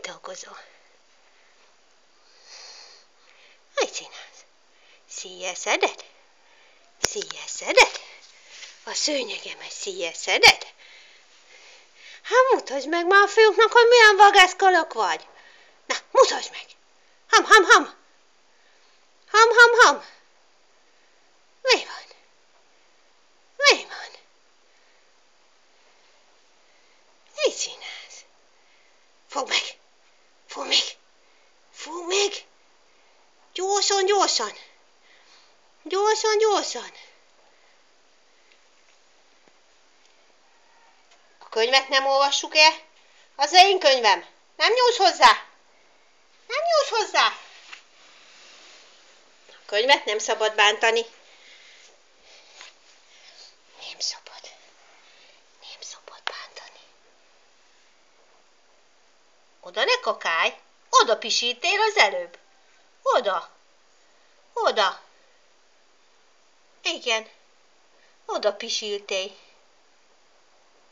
dolgozol? Mit csinálsz? Szíjeszeded? Szíjeszeded? A szőnyegemet szíjeszeded? Hát mutasd meg már a fiúknak, hogy milyen vagászkalok vagy. Na, mutasd meg! Ham, ham, ham! Ham, ham, ham! Mi van? Mi van? Mit csinálsz? Fogd meg! Fogd meg! Fogd meg! Gyorsan, gyorsan! Gyorsan, gyorsan! A könyvet nem olvassuk el? Az én könyvem! Nem nyúlsz hozzá! Nem nyúlsz hozzá! A könyvet nem szabad bántani. Nem szabad. Nem szabad bántani. Oda ne kakálj! Oda pisítél az előbb. Oda. Oda. Igen. Oda pisiltél.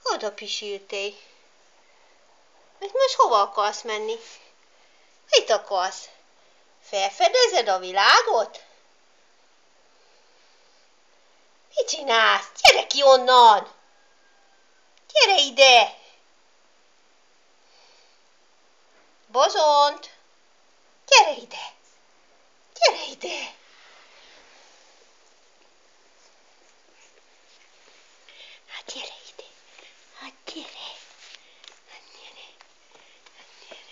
Oda pisiltél. Most hova akarsz menni? Mit akarsz? Felfedezed a világot? Mit csinálsz? Gyere ki onnan! Gyere ide! Bozont! Gyere ide! Gyere ide! Hát gyere ide! Hát gyere! Hát gyere! Hát gyere!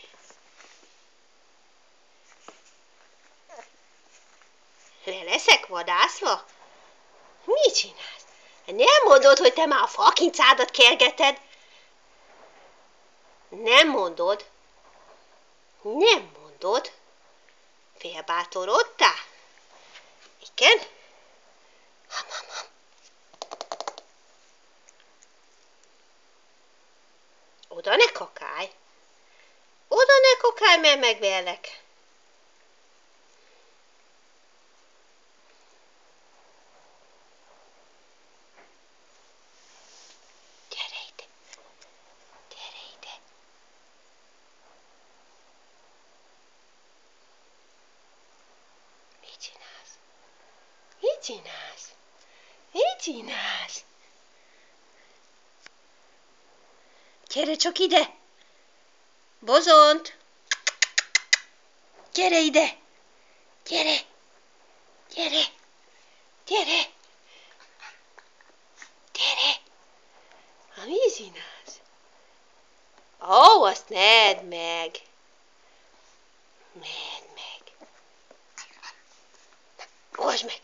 Le leszek vadászva? Mit csinálsz? Nem mondod, hogy te már a falkincádat kergeted? Nem mondod? Nem mondod? Félbátorodtál? Igen? Ham, ham, ham. Oda ne kakálj! Oda ne kakálj, mert megverlek! Gyere ide! Gyere ide! Mit csinálsz? Mit csinálsz? Mit csinálsz? Gyere csak ide! Bozont! Gyere ide! Gyere! Gyere! Gyere! Gyere! Ha mit csinálsz? Ó, azt ne edd meg! Ne edd meg! Olvasd meg!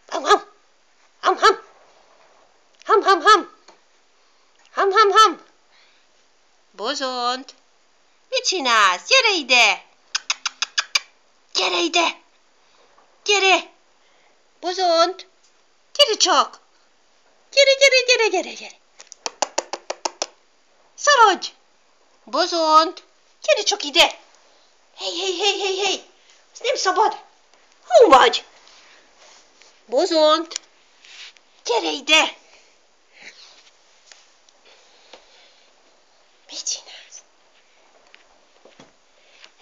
Ham, ham! Ham, ham! Ham, ham, ham! Ham, ham, ham! Bozont! Mit csinálsz? Gyere ide! Gyere ide! Gyere! Bozont! Gyere csak! Gyere, gyere, gyere, gyere, gyere! Szaladj! Bozont! Gyere csak ide! Hey, hey, hey, hey, hey! Ez nem szabad! Hol vagy? Bozont! Gyere ide! Mit csinálsz?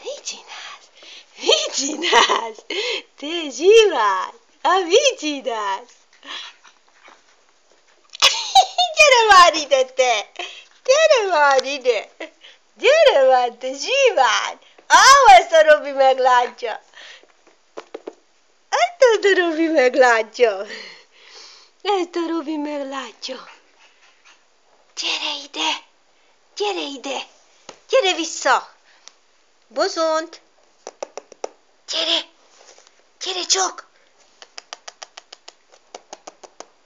Mit csinálsz? Mit csinálsz? Te zsivány! Mit csinálsz? Gyere már ide, te! Gyere már ide! Gyere már, te zsivány! Ezt a Robi meglátja! Ezt a Robi meglátja! Ezt a Robi meglátja! Gyere ide! Gyere ide! Gyere vissza! Bozont! Gyere! Gyere csak!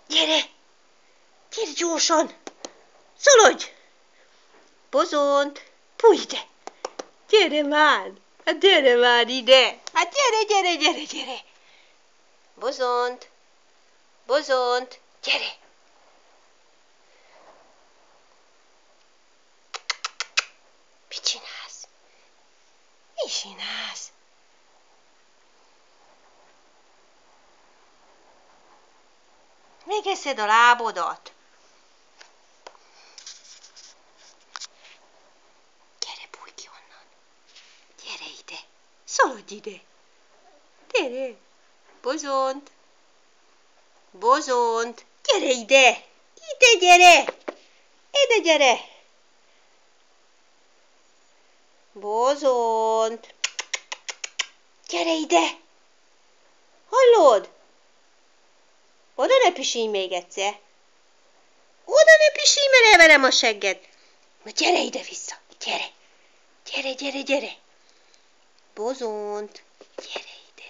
Gyere! Gyere gyorsan! Szaladj! Bozont! Pújj ide! Gyere már! Hát gyere már ide! Hát gyere, gyere, gyere, gyere! Bozont! Bozont! Gyere! Mit csinálsz? Mit csinálsz? Megeszed a lábodat. Gyere, bújj ki onnan. Szaladj ide! Gyere! Bozont! Bozont! Gyere ide! Ide gyere! Ide gyere! Bozont! Gyere ide! Hallod? Oda ne pisilj még egyszer! Oda ne pisilj, mert elverem a segged! Na gyere ide vissza! Gyere! Gyere, gyere, gyere! Bozont! Gyere ide!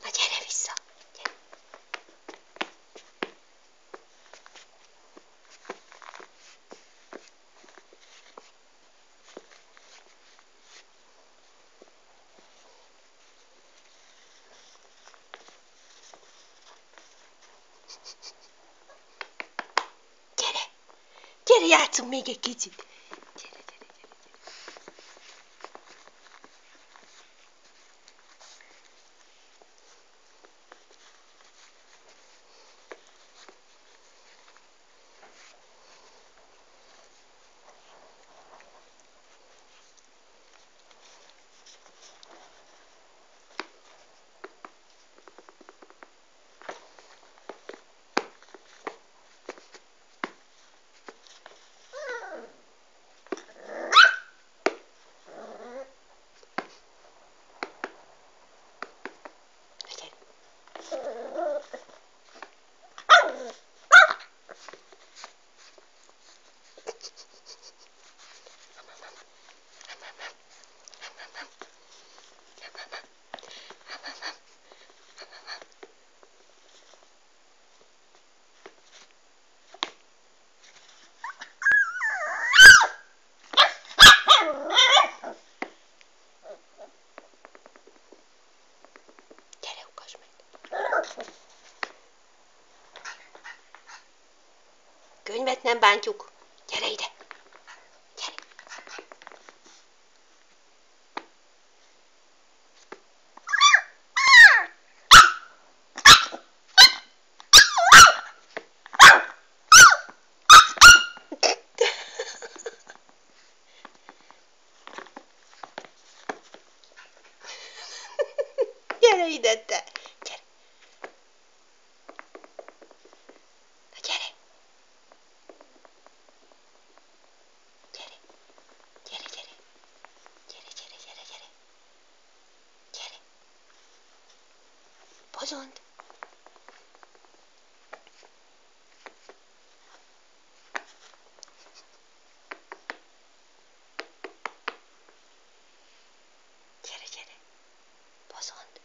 Na gyere vissza! Gyere. Gyere! Gyere, játszunk még egy kicsit! Gyere, gyere, gyere, gyere! Gyere, ugass meg! Könyvet nem bántjuk! Gyere ide! Gyere! Gyere ide, te! Gyere! Na gyere! Gyere! Gyere, gyere! Gyere, gyere, gyere, gyere! Gyere! Bozont! Gyere, gyere! Bozont!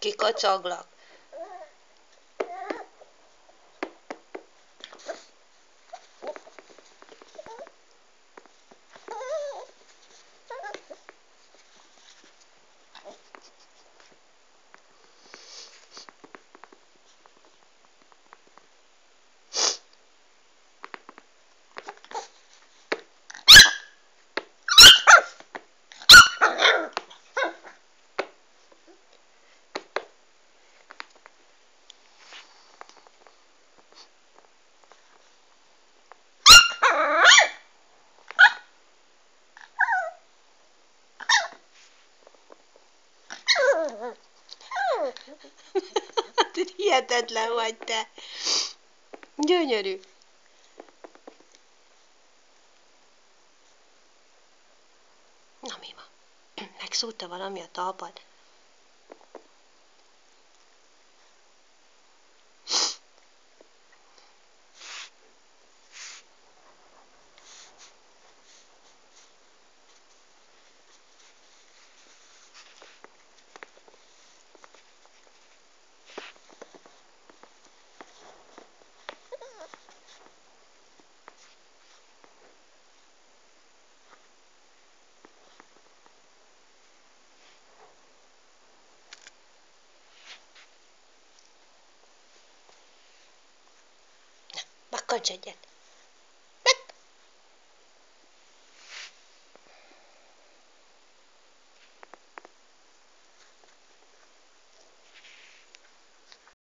Kikacaglak. Hihetetlen vagy te. Gyönyörű. Na mi van? Megszúrta valami a talpad? Bakkancs egyet.